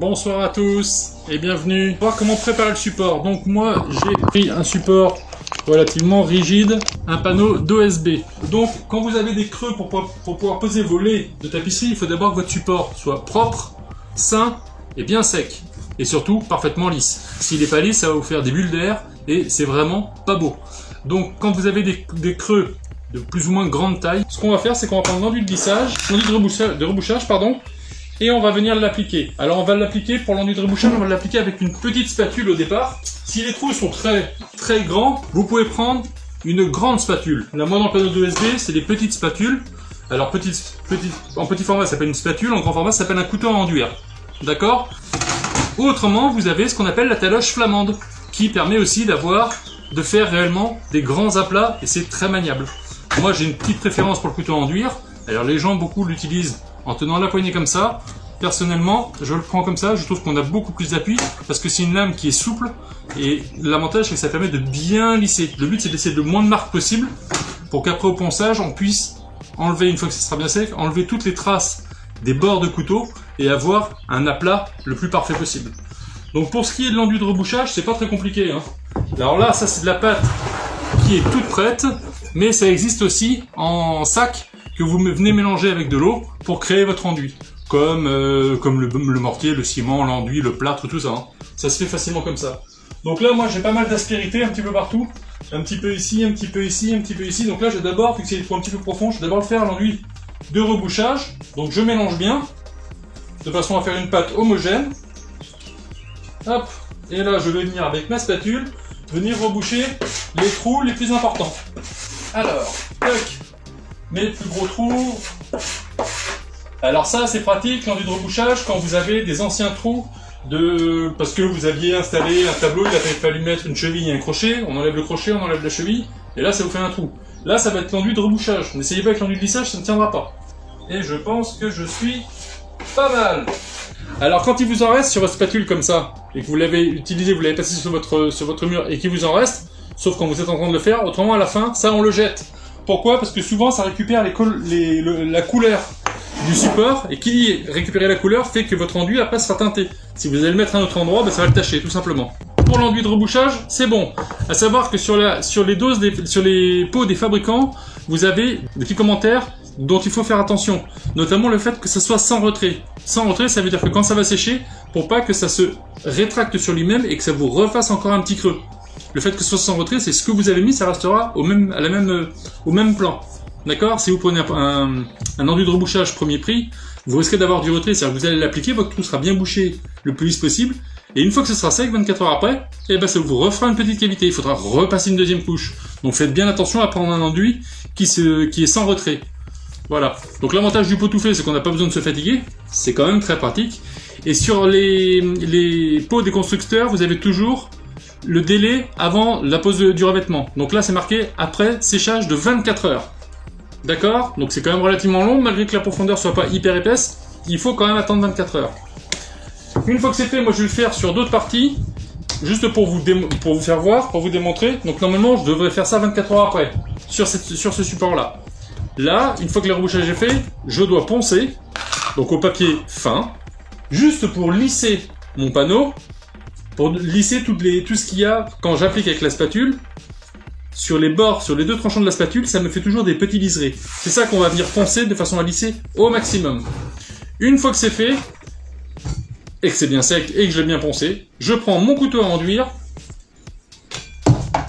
Bonsoir à tous et bienvenue. On va voir comment préparer le support. Donc moi j'ai pris un support relativement rigide, un panneau d'OSB. Donc quand vous avez des creux pour pouvoir poser vos laits de tapisserie, il faut d'abord que votre support soit propre, sain et bien sec. Et surtout parfaitement lisse. S'il n'est pas lisse, ça va vous faire des bulles d'air et c'est vraiment pas beau. Donc quand vous avez des creux de plus ou moins grande taille, ce qu'on va faire c'est qu'on va prendre l'enduit de lissage, l'enduit de rebouchage pardon, et on va venir l'appliquer. Alors on va l'appliquer pour l'enduit de rebouchage, on va l'appliquer avec une petite spatule au départ. Si les trous sont très grands, vous pouvez prendre une grande spatule. Là moi dans le panneau d'OSB, c'est des petites spatules. Alors en petit format ça s'appelle une spatule, en grand format ça s'appelle un couteau à enduire. D'accord? Autrement, vous avez ce qu'on appelle la taloche flamande, qui permet aussi de faire réellement des grands aplats, et c'est très maniable. Moi j'ai une petite préférence pour le couteau à enduire. Alors les gens beaucoup l'utilisent en tenant la poignée comme ça. Personnellement, je le prends comme ça, je trouve qu'on a beaucoup plus d'appui, parce que c'est une lame qui est souple, et l'avantage c'est que ça permet de bien lisser. Le but c'est d'essayer le moins de marques possible, pour qu'après au ponçage, on puisse enlever, une fois que ça sera bien sec, enlever toutes les traces des bords de couteau, et avoir un aplat le plus parfait possible. Donc pour ce qui est de l'enduit de rebouchage, c'est pas très compliqué, hein. Alors là, ça c'est de la pâte qui est toute prête, mais ça existe aussi en sac, que vous venez mélanger avec de l'eau pour créer votre enduit. Comme le mortier, le ciment, l'enduit, le plâtre, tout ça. Hein. Ça se fait facilement comme ça. Donc là, moi, j'ai pas mal d'aspérité un petit peu partout. Un petit peu ici, un petit peu ici, un petit peu ici. Donc là, je vais d'abord, vu que c'est des trous un petit peu profonds, je vais d'abord faire l'enduit de rebouchage. Donc je mélange bien, de façon à faire une pâte homogène. Hop. Et là, je vais venir avec ma spatule, venir reboucher les trous les plus importants. Alors, tac. Mes plus gros trous. Alors ça c'est pratique l'enduit de rebouchage quand vous avez des anciens trous parce que vous aviez installé un tableau, il a fallu mettre une cheville et un crochet, on enlève le crochet, on enlève la cheville, et là ça vous fait un trou. Là ça va être l'enduit de rebouchage. N'essayez pas avec l'enduit de lissage, ça ne tiendra pas. Et je pense que je suis pas mal. Alors quand il vous en reste sur votre spatule comme ça, et que vous l'avez utilisé, vous l'avez passé sur votre mur et qu'il vous en reste, sauf quand vous êtes en train de le faire, autrement à la fin, ça on le jette. Pourquoi? Parce que souvent ça récupère la couleur du support, et qui récupérer la couleur fait que votre enduit après sera teinté. Si vous allez le mettre à un autre endroit, ça va le tacher tout simplement. Pour l'enduit de rebouchage, c'est bon. À savoir que sur les pots des fabricants, vous avez des petits commentaires dont il faut faire attention. Notamment le fait que ça soit sans retrait. Sans retrait, ça veut dire que quand ça va sécher, pour pas que ça se rétracte sur lui-même et que ça vous refasse encore un petit creux. Le fait que ce soit sans retrait, c'est ce que vous avez mis, ça restera au même plan. D'accord? Si vous prenez un enduit de rebouchage premier prix, vous risquez d'avoir du retrait, c'est-à-dire que vous allez l'appliquer, votre trou sera bien bouché le plus vite possible, et une fois que ce sera sec, 24 heures après, ça vous refera une petite cavité, il faudra repasser une deuxième couche. Donc faites bien attention à prendre un enduit qui est sans retrait. Voilà. Donc l'avantage du pot tout fait, c'est qu'on n'a pas besoin de se fatiguer, c'est quand même très pratique. Et sur les pots des constructeurs, vous avez toujours le délai avant la pose du revêtement. Donc là c'est marqué après séchage de 24 heures. D'accord? Donc c'est quand même relativement long, malgré que la profondeur soit pas hyper épaisse, il faut quand même attendre 24 heures. Une fois que c'est fait, moi je vais le faire sur d'autres parties, juste pour vous faire voir, pour vous démontrer. Donc normalement je devrais faire ça 24 heures après, sur ce support là. Là, une fois que le rebouchage est fait, je dois poncer, donc au papier fin, juste pour lisser mon panneau, pour lisser tout ce qu'il y a quand j'applique avec la spatule. Sur les bords, sur les deux tranchants de la spatule, ça me fait toujours des petits liserés. C'est ça qu'on va venir poncer de façon à lisser au maximum. Une fois que c'est fait, et que c'est bien sec, et que je l'ai bien poncé, je prends mon couteau à enduire.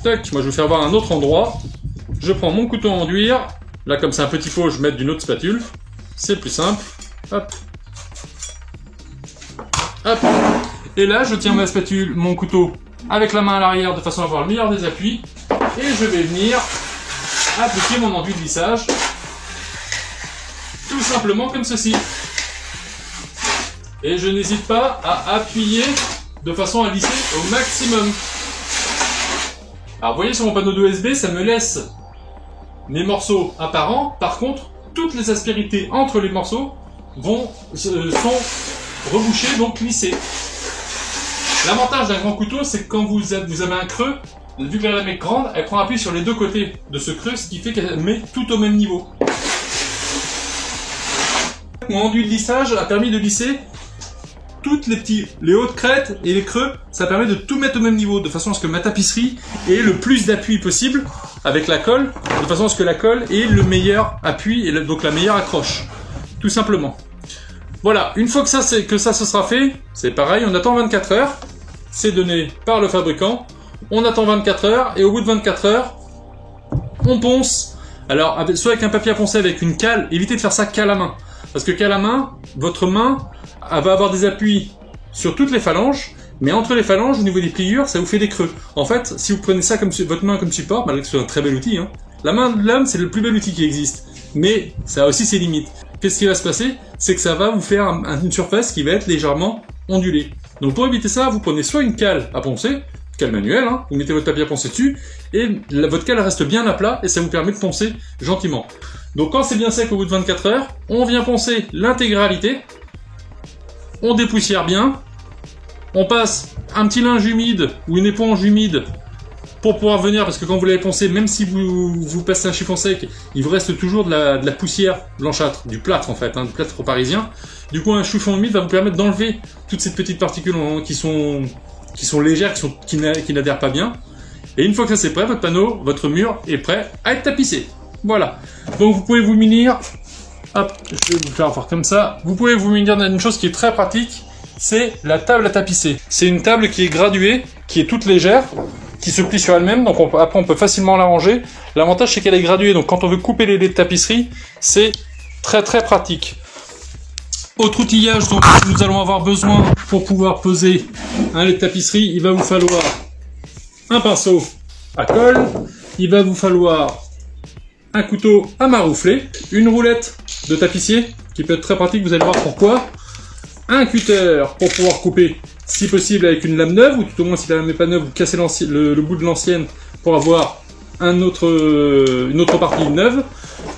Tac, moi je vais faire voir un autre endroit. Je prends mon couteau à enduire. Là, comme c'est un petit pot, je vais mettre d'une autre spatule. C'est plus simple. Hop. Hop. Et là, je tiens ma spatule, mon couteau, avec la main à l'arrière, de façon à avoir le meilleur des appuis. Et je vais venir appliquer mon enduit de lissage. Tout simplement comme ceci. Et je n'hésite pas à appuyer de façon à lisser au maximum. Alors, vous voyez, sur mon panneau d'OSB, ça me laisse mes morceaux apparents. Par contre, toutes les aspérités entre les morceaux sont rebouchées, donc lissées. L'avantage d'un grand couteau, c'est que quand vous avez un creux, vu que la lame est grande, elle prend appui sur les deux côtés de ce creux, ce qui fait qu'elle met tout au même niveau. Mon enduit de lissage a permis de lisser toutes les hautes crêtes et les creux, ça permet de tout mettre au même niveau, de façon à ce que ma tapisserie ait le plus d'appui possible avec la colle, de façon à ce que la colle ait le meilleur appui et donc la meilleure accroche, tout simplement. Voilà, une fois que ça ce sera fait, c'est pareil, on attend 24 heures, c'est donné par le fabricant, on attend 24 heures, et au bout de 24 heures, on ponce. Alors, soit avec un papier à poncer avec une cale, évitez de faire ça qu'à la main. Parce que qu'à la main, votre main va avoir des appuis sur toutes les phalanges, mais entre les phalanges, au niveau des pliures, ça vous fait des creux. En fait, si vous prenez ça comme votre main comme support, malgré que ce soit un très bel outil, hein, la main de l'homme, c'est le plus bel outil qui existe. Mais ça a aussi ses limites. Qu'est-ce qui va se passer? C'est que ça va vous faire une surface qui va être légèrement ondulée. Donc pour éviter ça, vous prenez soit une cale à poncer, cale manuelle, hein, vous mettez votre papier à poncer dessus, et votre cale reste bien à plat, et ça vous permet de poncer gentiment. Donc quand c'est bien sec au bout de 24 heures, on vient poncer l'intégralité, on dépoussière bien, on passe un petit linge humide ou une éponge humide pour pouvoir venir, parce que quand vous l'avez poncé, même si vous passez un chiffon sec, il vous reste toujours de la poussière blanchâtre, du plâtre en fait, hein, du plâtre parisien. Du coup un chiffon humide va vous permettre d'enlever toutes ces petites particules qui sont légères, qui n'adhèrent pas bien. Et une fois que ça c'est prêt, votre panneau, votre mur est prêt à être tapissé. Voilà. Donc vous pouvez vous munir, hop, je vais vous faire voir comme ça, vous pouvez vous munir d'une chose qui est très pratique, c'est la table à tapisser. C'est une table qui est graduée, qui est toute légère, qui se plie sur elle-même, donc après on peut facilement la ranger. L'avantage c'est qu'elle est graduée, donc quand on veut couper les laits de tapisserie, c'est très très pratique. Autre outillage dont nous allons avoir besoin pour pouvoir peser un lait de tapisserie, il va vous falloir un pinceau à colle, il va vous falloir un couteau à maroufler, une roulette de tapissier, qui peut être très pratique, vous allez voir pourquoi, un cutter pour pouvoir couper, si possible avec une lame neuve, ou tout au moins si la lame n'est pas neuve, vous cassez le bout de l'ancienne pour avoir une autre partie neuve.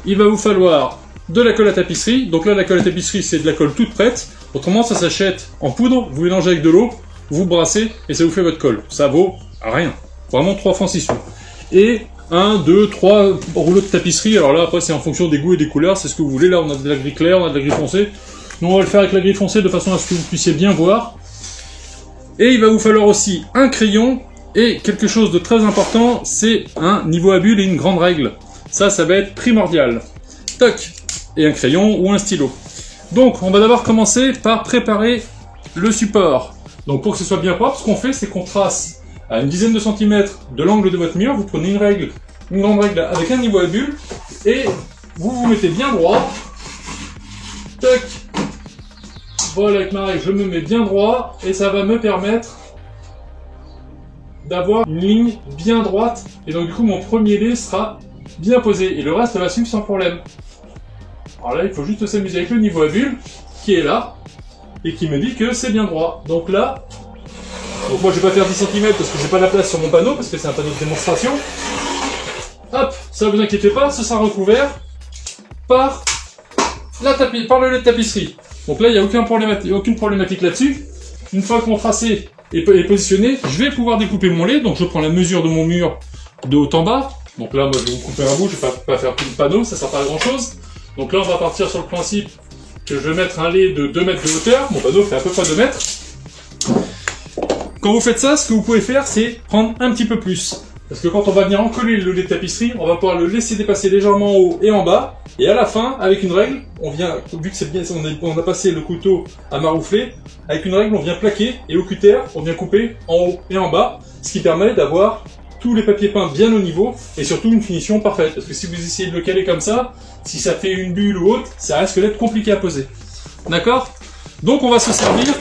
Il va vous falloir de la colle à tapisserie, donc là la colle à tapisserie c'est de la colle toute prête, autrement ça s'achète en poudre, vous mélangez avec de l'eau, vous brassez et ça vous fait votre colle. Ça vaut rien, vraiment 3 francs 6 sous. Et 1, 2, 3 rouleaux de tapisserie, alors là après c'est en fonction des goûts et des couleurs, c'est ce que vous voulez, là on a de la gris clair, on a de la gris foncé, nous on va le faire avec la gris foncée de façon à ce que vous puissiez bien voir. Et il va vous falloir aussi un crayon, et quelque chose de très important, c'est un niveau à bulles et une grande règle. Ça va être primordial. Toc, et un crayon ou un stylo. Donc on va d'abord commencer par préparer le support. Donc pour que ce soit bien propre, ce qu'on fait c'est qu'on trace à une dizaine de centimètres de l'angle de votre mur, vous prenez une grande règle avec un niveau à bulles, et vous vous mettez bien droit. Toc. Voilà, avec ma règle, je me mets bien droit, et ça va me permettre d'avoir une ligne bien droite, et donc du coup mon premier lait sera bien posé, et le reste va suivre sans problème. Alors là, il faut juste s'amuser avec le niveau à bulles, qui est là, et qui me dit que c'est bien droit. Donc là, moi je vais pas faire 10 cm parce que j'ai pas la place sur mon panneau, parce que c'est un panneau de démonstration. Hop, ça vous inquiétez pas, ce sera recouvert par le lait de tapisserie. Donc là, il n'y a aucune problématique là-dessus. Une fois que mon tracé est positionné, je vais pouvoir découper mon lait. Donc je prends la mesure de mon mur de haut en bas. Donc là, moi je vais vous couper un bout, je vais pas faire tout le panneau, ça sert pas à grand chose. Donc là, on va partir sur le principe que je vais mettre un lait de 2 mètres de hauteur. Mon panneau fait à peu près 2 mètres. Quand vous faites ça, ce que vous pouvez faire, c'est prendre un petit peu plus. Parce que quand on va venir encoller le lait de tapisserie, on va pouvoir le laisser dépasser légèrement en haut et en bas. Et à la fin, avec une règle, on vient, vu que c'est bien, on a passé le couteau à maroufler, avec une règle, on vient plaquer, et au cutter, on vient couper en haut et en bas, ce qui permet d'avoir tous les papiers peints bien au niveau, et surtout une finition parfaite. Parce que si vous essayez de le caler comme ça, si ça fait une bulle ou autre, ça risque d'être compliqué à poser. D'accord? Donc on va se servir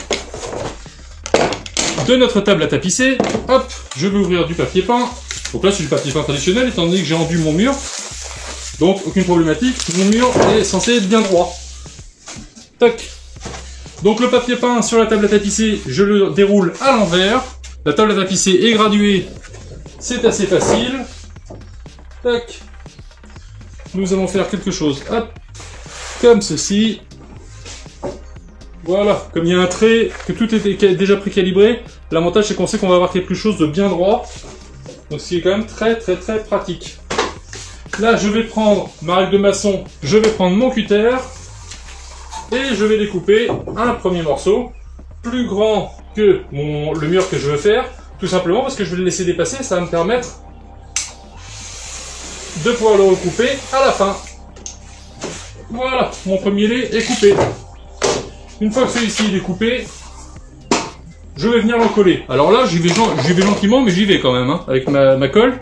de notre table à tapisser. Hop, je vais ouvrir du papier peint. Donc là c'est du papier peint traditionnel, étant donné que j'ai enduit mon mur. Donc aucune problématique, mon mur est censé être bien droit. Tac. Donc le papier peint sur la table à tapisser, je le déroule à l'envers. La table à tapisser est graduée, c'est assez facile. Tac. Nous allons faire quelque chose, hop, comme ceci. Voilà, comme il y a un trait, que tout est déjà précalibré, l'avantage c'est qu'on sait qu'on va avoir quelque chose de bien droit. Donc ce qui est quand même très très très pratique. Là je vais prendre ma règle de maçon, je vais prendre mon cutter, et je vais découper un premier morceau. plus grand que le mur que je veux faire, tout simplement parce que je vais le laisser dépasser, ça va me permettre de pouvoir le recouper à la fin. Voilà, mon premier lait est coupé. Une fois que celui-ci est coupé, je vais venir l'encoller. Alors là, j'y vais gentiment, mais j'y vais quand même, hein, avec ma colle.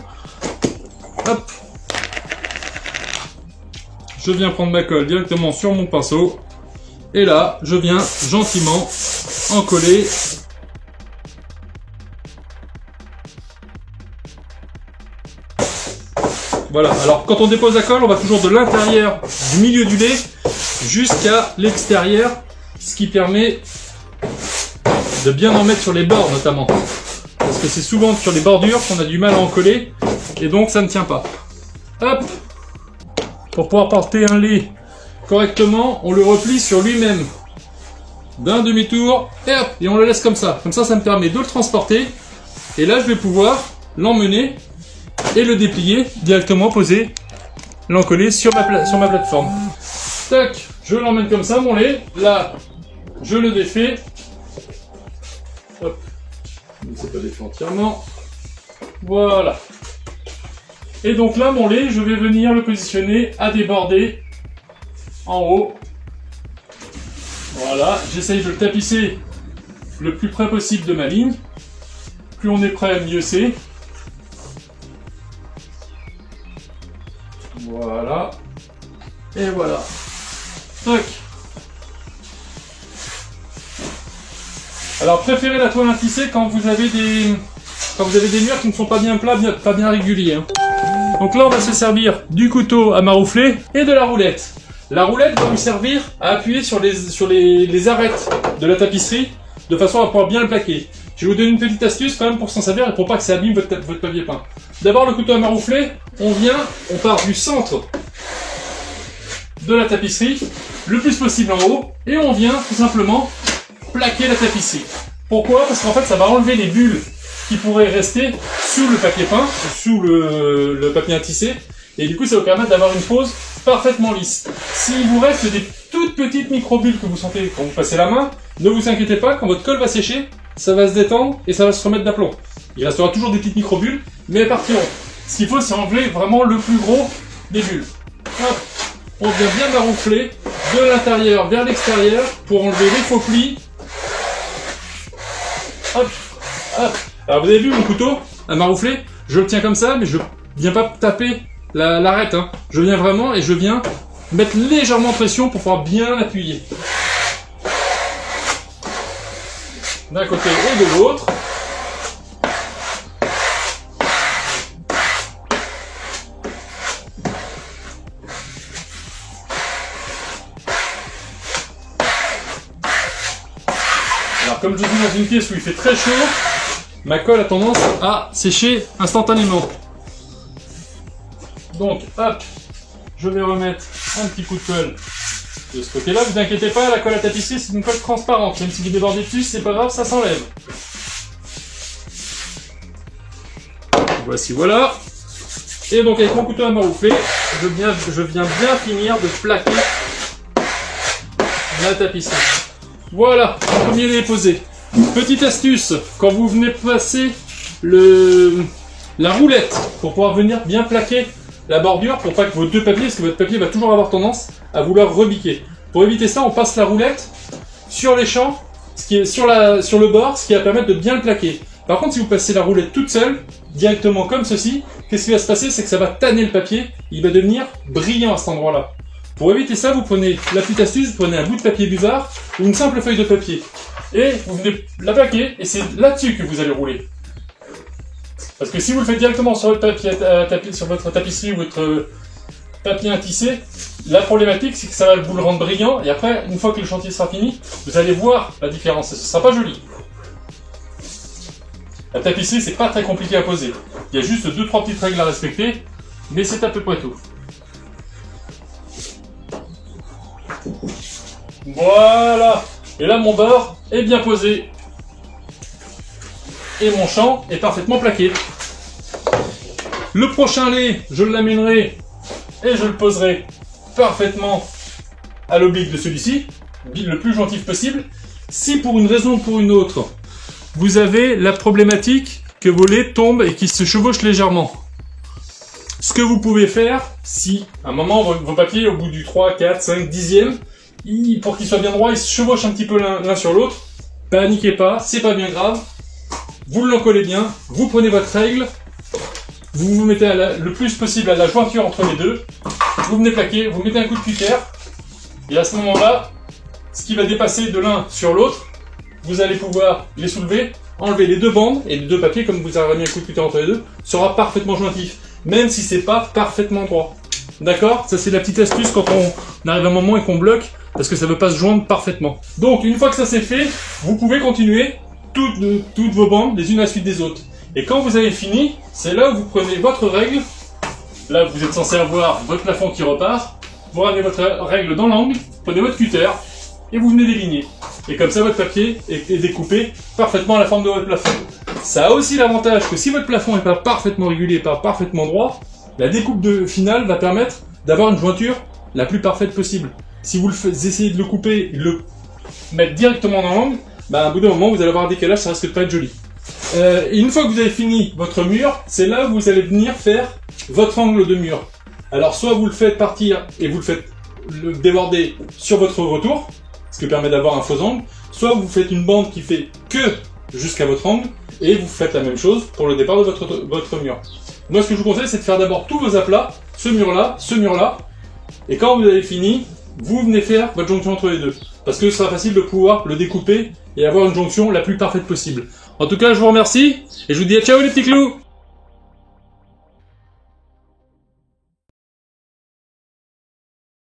Hop. Je viens prendre ma colle directement sur mon pinceau. Et là, je viens gentiment encoller. Voilà, alors quand on dépose la colle, on va toujours de l'intérieur du milieu du lait jusqu'à l'extérieur, ce qui permet de bien en mettre sur les bords notamment. Parce que c'est souvent sur les bordures qu'on a du mal à en coller, et donc ça ne tient pas. Hop. Pour pouvoir porter un lait correctement, on le replie sur lui-même d'un demi-tour, et hop, et on le laisse comme ça. Comme ça, ça me permet de le transporter, et là je vais pouvoir l'emmener et le déplier, directement poser, l'encoller sur ma plateforme. Tac, je l'emmène comme ça, mon lait. Là, je le défais. Hop, ne s'est pas défait entièrement. Voilà. Et donc là, mon lait, je vais venir le positionner à déborder en haut. Voilà, j'essaye de le tapisser le plus près possible de ma ligne. Plus on est près, mieux c'est. Voilà. Et voilà. Tac. Alors préférez la toile intissée quand vous avez des murs qui ne sont pas bien plats, pas bien réguliers. Hein. Donc là on va se servir du couteau à maroufler et de la roulette. La roulette va vous servir à appuyer sur les arêtes de la tapisserie de façon à pouvoir bien le plaquer. Je vais vous donner une petite astuce quand même pour s'en servir et pour pas que ça abîme votre papier peint. D'abord le couteau à maroufler, on part du centre de la tapisserie, le plus possible en haut, et on vient tout simplement plaquer la tapisserie. Pourquoi? Parce qu'en fait ça va enlever les bulles qui pourraient rester sous le papier peint, sous le papier intissé, et du coup ça va vous permettre d'avoir une pose parfaitement lisse. S'il vous reste des toutes petites micro-bulles que vous sentez quand vous passez la main, ne vous inquiétez pas, quand votre colle va sécher, ça va se détendre et ça va se remettre d'aplomb. Il restera toujours des petites micro-bulles, mais elles partiront. Ce qu'il faut, c'est enlever vraiment le plus gros des bulles. Hop. On vient bien maroufler de l'intérieur vers l'extérieur pour enlever les faux plis. Hop, hop. Alors vous avez vu mon couteau à maroufler, je le tiens comme ça, mais je viens pas taper l'arête. Hein. Je viens vraiment et je viens mettre légèrement de pression pour pouvoir bien appuyer. D'un côté et de l'autre. Alors comme je suis dans une pièce où il fait très chaud, ma colle a tendance à sécher instantanément. Donc hop, je vais remettre un petit coup de colle de ce côté-là. Vous inquiétez pas, la colle à tapisserie c'est une colle transparente. Même si vous débordez dessus, c'est pas grave, ça s'enlève. Voici, voilà. Et donc avec mon couteau à maroufler, je viens bien finir de plaquer la tapisserie. Voilà, le premier lait est posé. Petite astuce, quand vous venez passer la roulette pour pouvoir venir bien plaquer la bordure, pour pas que vos deux papiers, parce que votre papier va toujours avoir tendance à vouloir rebiquer. Pour éviter ça, on passe la roulette sur les champs, ce qui est sur le bord, ce qui va permettre de bien le plaquer. Par contre, si vous passez la roulette toute seule, directement comme ceci, qu'est-ce qui va se passer? C'est que ça va tanner le papier, il va devenir brillant à cet endroit-là. Pour éviter ça, vous prenez la petite astuce, vous prenez un bout de papier buvard ou une simple feuille de papier. Et vous venez la plaquer, et c'est là-dessus que vous allez rouler. Parce que si vous le faites directement sur votre papier, sur votre tapisserie ou votre papier intissé, la problématique c'est que ça va vous le rendre brillant, et après, une fois que le chantier sera fini, vous allez voir la différence, et ce sera pas joli. La tapisserie, c'est pas très compliqué à poser. Il y a juste 2-3 petites règles à respecter, mais c'est à peu près tout. Voilà. Et là, mon bord est bien posé. Et mon champ est parfaitement plaqué. Le prochain lait, je l'amènerai et je le poserai parfaitement à l'oblique de celui-ci, le plus gentil possible. Si pour une raison ou pour une autre, vous avez la problématique que vos laits tombent et qu'ils se chevauchent légèrement, ce que vous pouvez faire, si à un moment vos papiers au bout du 3, 4, 5, 10e, pour qu'ils soient bien droits, ils se chevauchent un petit peu l'un sur l'autre, paniquez pas, c'est pas bien grave, vous l'encollez bien, vous prenez votre règle, vous vous mettez le plus possible à la jointure entre les deux, vous venez plaquer, vous mettez un coup de cutter, et à ce moment-là, ce qui va dépasser de l'un sur l'autre, vous allez pouvoir les soulever, enlever les deux bandes, et les deux papiers, comme vous avez mis un coup de cutter entre les deux, sera parfaitement jointif, même si c'est pas parfaitement droit. D'accord? Ça c'est la petite astuce quand on arrive à un moment et qu'on bloque, parce que ça ne veut pas se joindre parfaitement. Donc une fois que ça c'est fait, vous pouvez continuer toutes vos bandes les unes à la suite des autres. Et quand vous avez fini, c'est là où vous prenez votre règle, là vous êtes censé avoir votre plafond qui repart, vous ramenez votre règle dans l'angle, prenez votre cutter, et vous venez déligner. Et comme ça votre papier est découpé parfaitement à la forme de votre plafond. Ça a aussi l'avantage que si votre plafond n'est pas parfaitement régulier, pas parfaitement droit, la découpe finale va permettre d'avoir une jointure la plus parfaite possible. Si vous essayez de le couper et de le mettre directement dans l'angle, bah, à bout d'un moment vous allez avoir un décalage, ça risque de pas être joli. Et une fois que vous avez fini votre mur, c'est là où vous allez venir faire votre angle de mur. Alors soit vous le faites partir et vous le faites déborder sur votre retour, ce qui permet d'avoir un faux angle, soit vous faites une bande qui fait que jusqu'à votre angle, et vous faites la même chose pour le départ de votre mur. Moi ce que je vous conseille c'est de faire d'abord tous vos aplats, ce mur-là, et quand vous avez fini, vous venez faire votre jonction entre les deux. Parce que ce sera facile de pouvoir le découper et avoir une jonction la plus parfaite possible. En tout cas je vous remercie, et je vous dis à ciao les petits clous!